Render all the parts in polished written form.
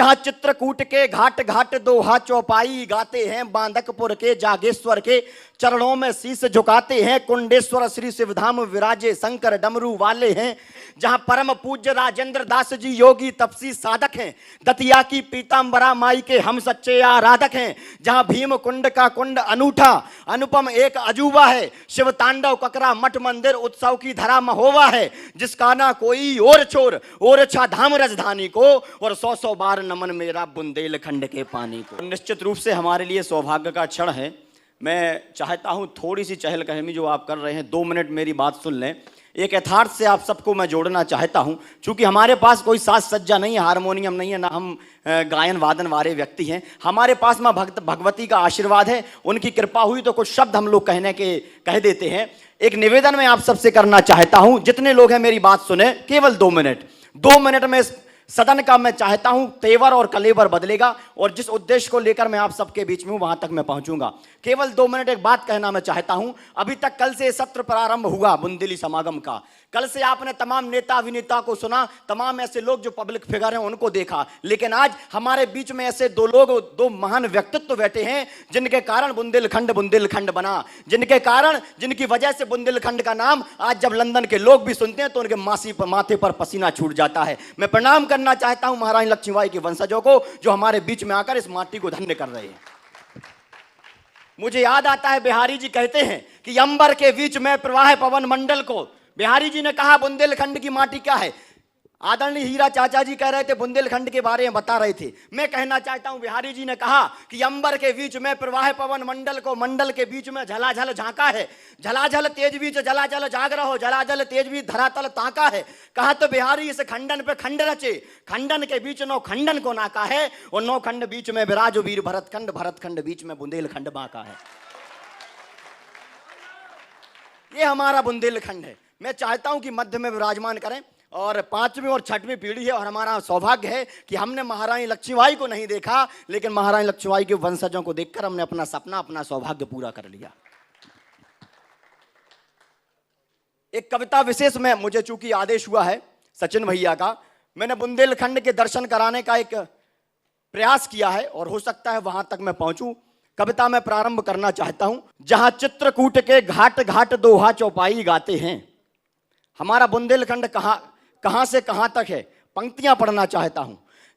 जहां चित्रकूट के घाट घाट दोहा चौपाई गाते हैं, बांदकपुर के जागेश्वर के चरणों में शीश झुकाते हैं, कुंडेश्वर श्री शिवधाम विराजे शंकर डमरू वाले हैं। जहां परम पूज्य राजेंद्र दास जी योगी तपसी साधक हैं, दतिया की पीतांबरा माई के हम सच्चे आराधक हैं। जहां भीम कुंड का कुंड अनूठा अनुपम एक अजूबा है, शिव तांडव ककरा मठ मंदिर उत्सव की धरा महोवा है। जिसका ना कोई और छोर और अच्छा धाम राजधानी को, और 100 बार नमन मेरा बुंदेलखंड के पानी को। निश्चित रूप से हमारे लिए सौभाग्य का क्षण है। मैं चाहता हूं थोड़ी सी चहलकदमी जो आप कर रहे हैं, 2 मिनट मेरी बात सुन लें। एक यथार्थ से आप सबको मैं जोड़ना चाहता हूं। चूंकि हमारे पास कोई साज सज्जा नहीं है, हारमोनियम नहीं है, ना हम गायन वादन वाले व्यक्ति हैं। हमारे पास मां भगवती का आशीर्वाद है, उनकी कृपा हुई तो कुछ शब्द हम लोग कह देते हैं। एक निवेदन मैं आप सबसे करना चाहता हूं, जितने लोग हैं मेरी बात सुने, केवल 2 मिनट। 2 मिनट में सदन का मैं चाहता हूं तेवर और कलेवर बदलेगा, और जिस उद्देश्य को लेकर मैं आप सबके बीच में हूं वहां तक मैं पहुंचूंगा। केवल 2 मिनट एक बात कहना मैं चाहता हूं। अभी तक कल से सत्र प्रारंभ हुआ बुंदेली समागम का। कल से आपने तमाम नेता अभिनेता को सुना, तमाम ऐसे लोग जो पब्लिक फिगर हैं उनको देखा, लेकिन आज हमारे बीच में ऐसे 2 लोग, 2 महान व्यक्तित्व बैठे हैं जिनके कारण बुंदेलखंड बना, जिनके कारण, जिनकी वजह से बुंदेलखंड का नाम आज जब लंदन के लोग भी सुनते हैं तो उनके माथे पर पसीना छूट जाता है। मैं प्रणाम करना चाहता हूं महारानी लक्ष्मीबाई के वंशजों को जो हमारे बीच में आकर इस माटी को धन्य कर रहे हैं। मुझे याद आता है बिहारी जी कहते हैं कि अंबर के बीच में प्रवाह पवन मंडल को। बिहारी जी ने कहा बुंदेलखंड की माटी क्या है। आदरणीय हीरा चाचा जी कह रहे थे, बुंदेलखंड के बारे में बता रहे थे। मैं कहना चाहता हूं बिहारी जी ने कहा कि अंबर के बीच में प्रवाह पवन मंडल को, मंडल के बीच में झलाझल झांका है, झलाझल तेज बीच जलाजल जाग रहो, जलाजल तेज बीच धरातल ताका है। कहा तो बिहारी इस खंडन पे खंड रचे, खंडन के बीच 9 खंडन को नाका है, और 9 खंड बीच में विराजो वीर भरतखंड, भरतखंड बीच में बुंदेलखंड बांका है। ये हमारा बुंदेलखंड है। मैं चाहता हूं कि मध्य में विराजमान करें, और 5वीं और 6वीं पीढ़ी है, और हमारा सौभाग्य है कि हमने महारानी लक्ष्मीबाई को नहीं देखा, लेकिन महारानी लक्ष्मीबाई के वंशजों को देखकर हमने अपना सपना, अपना सौभाग्य पूरा कर लिया। एक कविता विशेष में मुझे चूंकि आदेश हुआ है सचिन भैया का, मैंने बुंदेलखंड के दर्शन कराने का एक प्रयास किया है, और हो सकता है वहां तक मैं पहुंचूं। कविता में प्रारंभ करना चाहता हूं। जहां चित्रकूट के घाट घाट दोहा चौपाई गाते हैं, हमारा बुंदेलखंड कहां से कहां तक है, पंक्तियां पढ़ना चाहता हूं।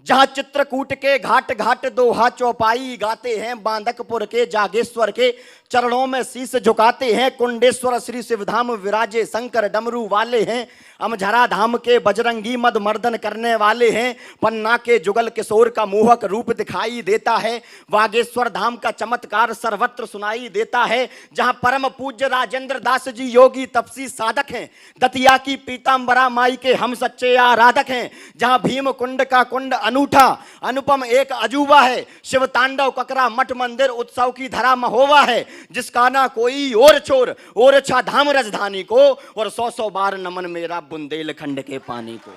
जहां चित्रकूट के घाट घाट दोहा चौपाई गाते हैं, बांदकपुर के जागेश्वर के चरणों में शीश झुकाते हैं, कुंडेश्वर श्री शिवधाम विराजे शंकर डमरू वाले हैं। अमझरा धाम के बजरंगी मद मर्दन करने वाले हैं, पन्ना के जुगल किशोर का मोहक रूप दिखाई देता है, बागेश्वर धाम का चमत्कार सर्वत्र सुनाई देता है। जहां परम पूज्य राजेंद्र दास जी योगी तपसी साधक हैं, दतिया की पीतांबरा माई के हम सच्चे आराधक हैं। जहां भीम कुंड का कुंड अनूठा अनुपम एक अजूबा है, शिव तांडव ककरा मठ मंदिर उत्सव की धरा महोवा है। जिसका ना कोई और छोर और अच्छा धाम राजधानी को, और 100 बार नमन मेरा बुंदेलखंड के पानी को,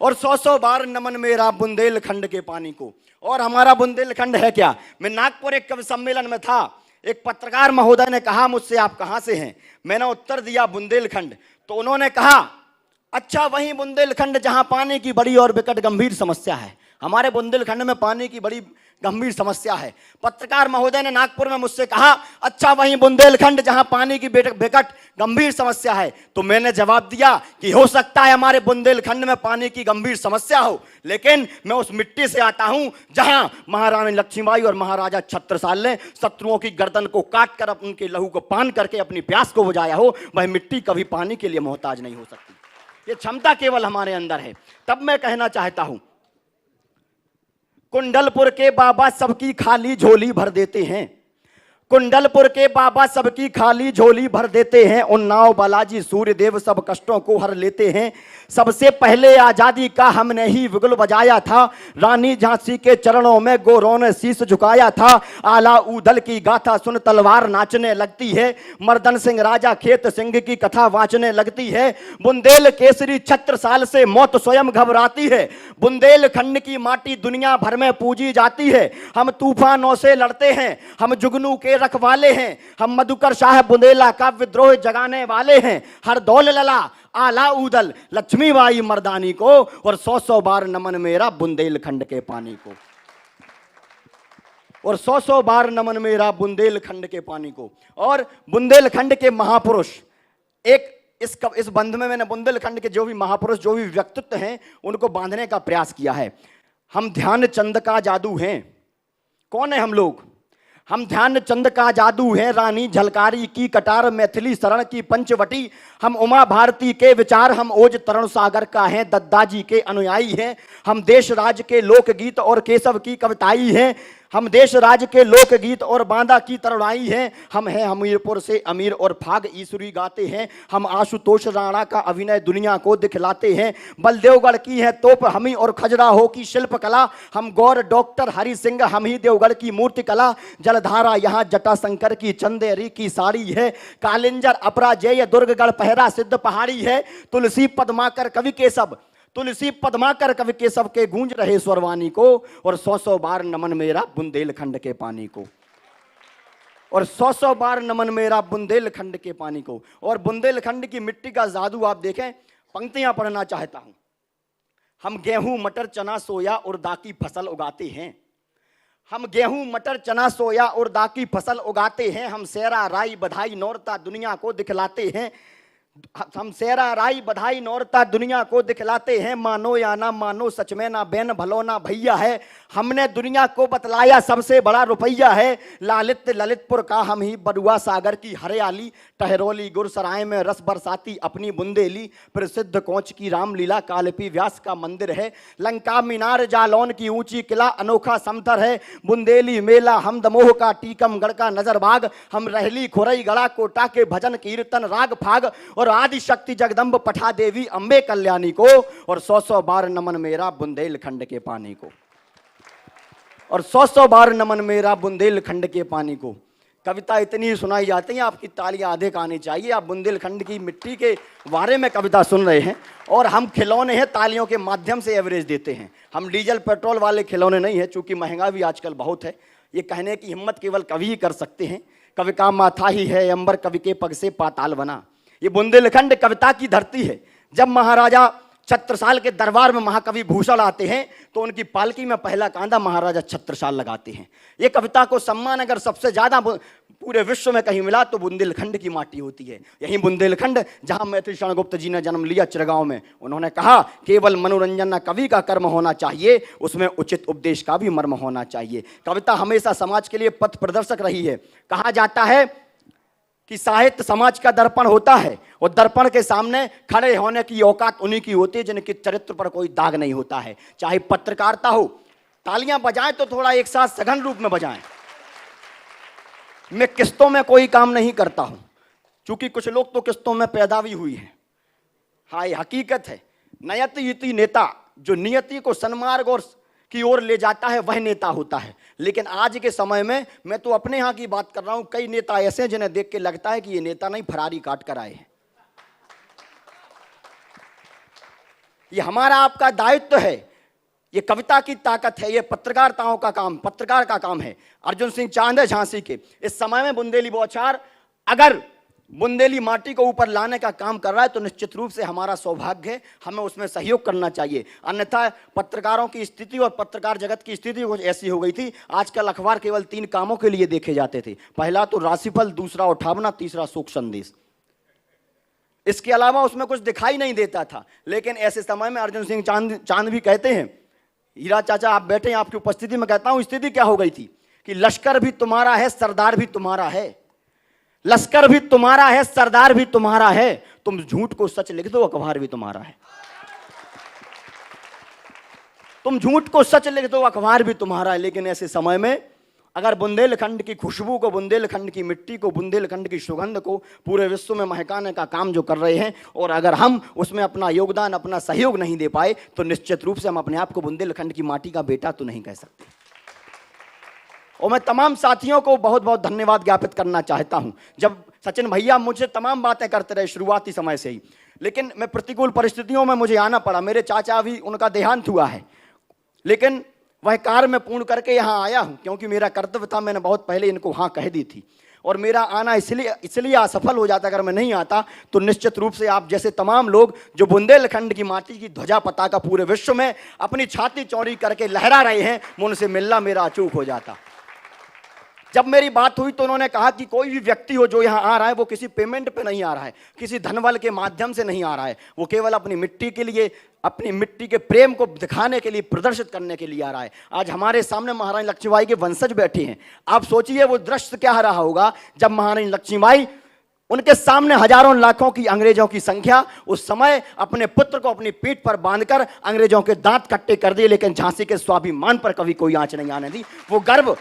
और 100 बार नमन मेरा बुंदेलखंड के पानी को। और हमारा बुंदेलखंड है क्या। मैं नागपुर एक कवि सम्मेलन में था, एक पत्रकार महोदय ने कहा मुझसे आप कहां से हैं। मैंने उत्तर दिया बुंदेलखंड। तो उन्होंने कहा अच्छा वही बुंदेलखंड जहां पानी की बड़ी और विकट गंभीर समस्या है। हमारे बुंदेलखंड में पानी की बड़ी गंभीर समस्या है। पत्रकार महोदय ने नागपुर में मुझसे कहा अच्छा वही बुंदेलखंड जहां पानी की विकट गंभीर समस्या है। तो मैंने जवाब दिया कि हो सकता है हमारे बुंदेलखंड में पानी की गंभीर समस्या हो, लेकिन मैं उस मिट्टी से आता हूं जहां महारानी लक्ष्मीबाई और महाराजा छत्रसाल ने शत्रुओं की गर्दन को काट कर उनके लहू को पान करके अपनी प्यास को बुझाया हो। वह मिट्टी कभी पानी के लिए मोहताज नहीं हो सकती। ये क्षमता केवल हमारे अंदर है। तब मैं कहना चाहता हूं कुंडलपुर के बाबा सबकी खाली झोली भर देते हैं, कुंडलपुर के बाबा सबकी खाली झोली भर देते हैं, उन्नाव बालाजी सूर्यदेव सब कष्टों को हर लेते हैं। सबसे पहले आजादी का हमने ही विगुल बजाया था, रानी झांसी के चरणों में गोरों ने शीश झुकाया था। आला ऊदल की गाथा सुन तलवार नाचने लगती है, मर्दन सिंह राजा खेत सिंह की कथा वांचने लगती है। बुंदेल केसरी छत्रसाल से मौत स्वयं घबराती है, बुंदेलखंड की माटी दुनिया भर में पूजी जाती है। हम तूफानों से लड़ते हैं, हम जुगनू के रखवाले हैं, हम मधुकर शाह बुंदेला का विद्रोह जगाने वाले हैं। हर दौल लला आला उदल लक्ष्मीबाई मर्दानी को, और 100 बार नमन मेरा बुंदेलखंड के पानी को, और 100 बार नमन मेरा बुंदेलखंड के पानी को। और बुंदेलखंड के महापुरुष, एक इस बंध में मैंने बुंदेलखंड के जो भी महापुरुष, जो भी व्यक्तित्व हैं, उनको बांधने का प्रयास किया है। हम ध्यानचंद का जादू हैं। कौन है हम लोग? हम ध्यानचंद का जादू हैं, रानी झलकारी की कटार, मैथिली शरण की पंचवटी। हम उमा भारती के विचार, हम ओज तरुण सागर का हैं, दद्दाजी के अनुयायी हैं। हम देश राज के लोकगीत और केशव की कविताई हैं। हम देश राज के लोकगीत और बांदा की तरुणाई हैं। हम हैं हमीरपुर से अमीर और फाग ईश्वरी गाते हैं। हम आशुतोष राणा का अभिनय दुनिया को दिखलाते हैं। बलदेवगढ़ की है तोप हमी और खजुराहो की शिल्प कला। हम गौर डॉक्टर हरि सिंह, हम ही देवगढ़ की मूर्ति कला। जलधारा यहाँ जटा शंकर की चंदेरी की साड़ी है। कालिंजर अपराजेय दुर्गगढ़ पहरा सिद्ध पहाड़ी है। तुलसी पद्माकर कवि केशव, तुलसी पद्माकर कवि केशव के गूंज रहे स्वरवाणी को, और 100 बार नमन मेरा बुंदेलखंड के पानी को, और 100 बार नमन मेरा बुंदेलखंड के पानी को। और बुंदेलखंड की मिट्टी का जादू आप देखें। पंक्तियां पढ़ना चाहता हूं। हम गेहूं मटर चना सोया उड़दा की फसल उगाते हैं। हम गेहूं मटर चना सोया उड़दा की फसल उगाते हैं। हम सेरा राई बधाई नौरता दुनिया को दिखलाते हैं। हम सेरा राई बधाई नौरता दुनिया को दिखलाते हैं। मानो या ना मानो, सच में ना बहन भलो ना भैया है। हमने दुनिया को बतलाया सबसे बड़ा रुपया है। लालित ललितपुर का हम ही, बरुआ सागर की हरियाली। टहरोली गुरसराय में रस बरसाती अपनी बुंदेली। प्रसिद्ध कोच की रामलीला, कालपी व्यास का मंदिर है। लंका मीनार जालौन की ऊंची किला, अनोखा समथर है। बुंदेली मेला हम दमोह का, टीकमगढ़ का नजरबाग। हम रहली खुरई गड़ा कोटा के भजन कीर्तन राग फाग, और आदि शक्ति जगदम्ब पठा देवी अम्बे कल्याणी को, और 100 बार नमन मेरा बुंदेलखंड के पानी को, और 100 बार नमन मेरा बुंदेलखंड के पानी को। कविता इतनी सुनाई जाती है, आपकी तालियां आधे का आनी चाहिए। आप बुंदेलखंड की मिट्टी के बारे में कविता सुन रहे हैं, और हम खिलौने हैं, तालियों के माध्यम से एवरेज देते हैं। हम डीजल पेट्रोल वाले खिलौने नहीं है, चूंकि महंगा भी आजकल बहुत है। ये कहने की हिम्मत केवल कवि ही कर सकते हैं। कवि का माथा ही है अंबर, कवि के पग से पाताल बना। ये बुंदेलखंड कविता की धरती है। जब महाराजा छत्रसाल के दरबार में महाकवि भूषण आते हैं, तो उनकी पालकी में पहला कांधा महाराजा छत्रसाल लगाते हैं। ये कविता को सम्मान अगर सबसे ज्यादा पूरे विश्व में कहीं मिला तो बुंदेलखंड की माटी होती है। यही बुंदेलखंड जहां मैथिली शरण गुप्त जी ने जन्म लिया चिरगांव में। उन्होंने कहा, केवल मनोरंजन न कवि का कर्म होना चाहिए, उसमें उचित उपदेश का भी मर्म होना चाहिए। कविता हमेशा समाज के लिए पथ प्रदर्शक रही है। कहा जाता है कि साहित्य समाज का दर्पण होता है, और दर्पण के सामने खड़े होने की औकात उन्हीं की होती है जिनके चरित्र पर कोई दाग नहीं होता है। चाहे पत्रकारिता हो, तालियां बजाएं तो थोड़ा एक साथ सघन रूप में बजाएं। मैं किस्तों में कोई काम नहीं करता हूं, क्योंकि कुछ लोग तो किस्तों में पैदा भी हुई है। हाँ, ये हकीकत है। नयति इति नेता, जो नियति को सन्मार्ग और की ओर ले जाता है, वह नेता होता है। लेकिन आज के समय में, मैं तो अपने यहाँ की बात कर रहा हूं, कई नेता ऐसे हैं जिन्हें देख के लगता है कि ये नेता नहीं, फरारी काट कर आए हैं। ये हमारा आपका दायित्व है। ये कविता की ताकत है। ये पत्रकारिताओं का काम, पत्रकार का काम है। अर्जुन सिंह चांद है झांसी के। इस समय में बुंदेली बौछार अगर बुंदेली माटी को ऊपर लाने का काम कर रहा है, तो निश्चित रूप से हमारा सौभाग्य है। हमें उसमें सहयोग करना चाहिए। अन्यथा पत्रकारों की स्थिति और पत्रकार जगत की स्थिति कुछ ऐसी हो गई थी। आजकल अखबार केवल 3 कामों के लिए देखे जाते थे। पहला तो राशिफल, दूसरा उठावना, तीसरा शोक संदेश। इसके अलावा उसमें कुछ दिखाई नहीं देता था। लेकिन ऐसे समय में अर्जुन सिंह चांद भी कहते हैं, हीरा चाचा आप बैठे हैं, आपकी उपस्थिति में कहता हूं, स्थिति क्या हो गई थी कि लश्कर भी तुम्हारा है, सरदार भी तुम्हारा है। लश्कर भी तुम्हारा है, सरदार भी तुम्हारा है। तुम झूठ को सच लिख दो, अखबार भी तुम्हारा है। तुम झूठ को सच लिख दो, अखबार भी तुम्हारा है। लेकिन ऐसे समय में अगर बुंदेलखंड की खुशबू को, बुंदेलखंड की मिट्टी को, बुंदेलखंड की सुगंध को पूरे विश्व में महकाने का काम जो कर रहे हैं, और अगर हम उसमें अपना योगदान, अपना सहयोग नहीं दे पाए, तो निश्चित रूप से हम अपने आप को बुंदेलखंड की माटी का बेटा तो नहीं कह सकते। और मैं तमाम साथियों को बहुत बहुत धन्यवाद ज्ञापित करना चाहता हूं। जब सचिन भैया मुझे तमाम बातें करते रहे शुरुआती समय से ही, लेकिन मैं प्रतिकूल परिस्थितियों में मुझे आना पड़ा। मेरे चाचा भी, उनका देहांत हुआ है, लेकिन वह कार्य में पूर्ण करके यहाँ आया हूं, क्योंकि मेरा कर्तव्य था। मैंने बहुत पहले इनको हाँ कह दी थी। और मेरा आना इसलिए असफल हो जाता। अगर मैं नहीं आता तो निश्चित रूप से आप जैसे तमाम लोग जो बुंदेलखंड की माटी की ध्वजा पताका पूरे विश्व में अपनी छाती चौड़ी करके लहरा रहे हैं, मैं उनसे मिलना मेरा अचूक हो जाता। जब मेरी बात हुई तो उन्होंने कहा कि कोई भी व्यक्ति हो जो यहाँ आ रहा है वो किसी पेमेंट पे नहीं आ रहा है, किसी धनबल के माध्यम से नहीं आ रहा है, वो केवल अपनी मिट्टी के लिए, अपनी मिट्टी के प्रेम को दिखाने के लिए, प्रदर्शित करने के लिए आ रहा है। आज हमारे सामने महारानी लक्ष्मीबाई के वंशज बैठे हैं। आप सोचिए वो दृश्य क्या रहा होगा जब महारानी लक्ष्मीबाई, उनके सामने हजारों लाखों की अंग्रेजों की संख्या उस समय अपने पुत्र को अपनी पीठ पर बांधकर अंग्रेजों के दांत कट्टे कर दिए, लेकिन झांसी के स्वाभिमान पर कभी कोई आंच नहीं आने दी। वो गर्व,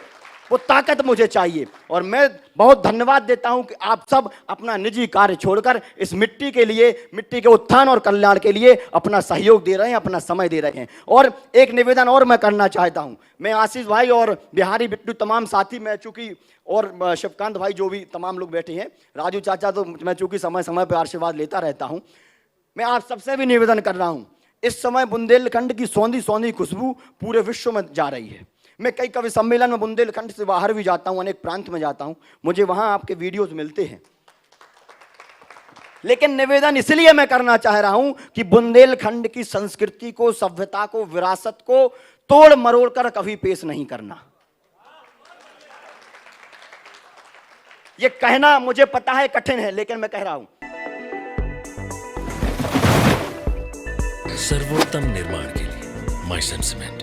वो ताकत मुझे चाहिए। और मैं बहुत धन्यवाद देता हूं कि आप सब अपना निजी कार्य छोड़कर इस मिट्टी के लिए, मिट्टी के उत्थान और कल्याण के लिए अपना सहयोग दे रहे हैं, अपना समय दे रहे हैं। और एक निवेदन और मैं करना चाहता हूं। मैं आशीष भाई और बिहारी बिट्टू, तमाम साथी, मैं चूंकि और शिवकांत भाई, जो भी तमाम लोग बैठे हैं, राजू चाचा, तो मैं चूंकि समय समय पर आशीर्वाद लेता रहता हूं। मैं आप सबसे भी निवेदन कर रहा हूं, इस समय बुंदेलखंड की सौंधी सौंधी खुशबू पूरे विश्व में जा रही है। मैं कई कवि सम्मेलन में बुंदेलखंड से बाहर भी जाता हूं, अनेक प्रांत में जाता हूं, मुझे वहां आपके वीडियोस मिलते हैं। लेकिन निवेदन इसलिए मैं करना चाह रहा हूं कि बुंदेलखंड की संस्कृति को, सभ्यता को, विरासत को तोड़ मरोड़ कर कभी पेश नहीं करना। यह कहना मुझे पता है कठिन है, लेकिन मैं कह रहा हूं। सर्वोत्तम निर्माण के लिए माइसन सीमेंट।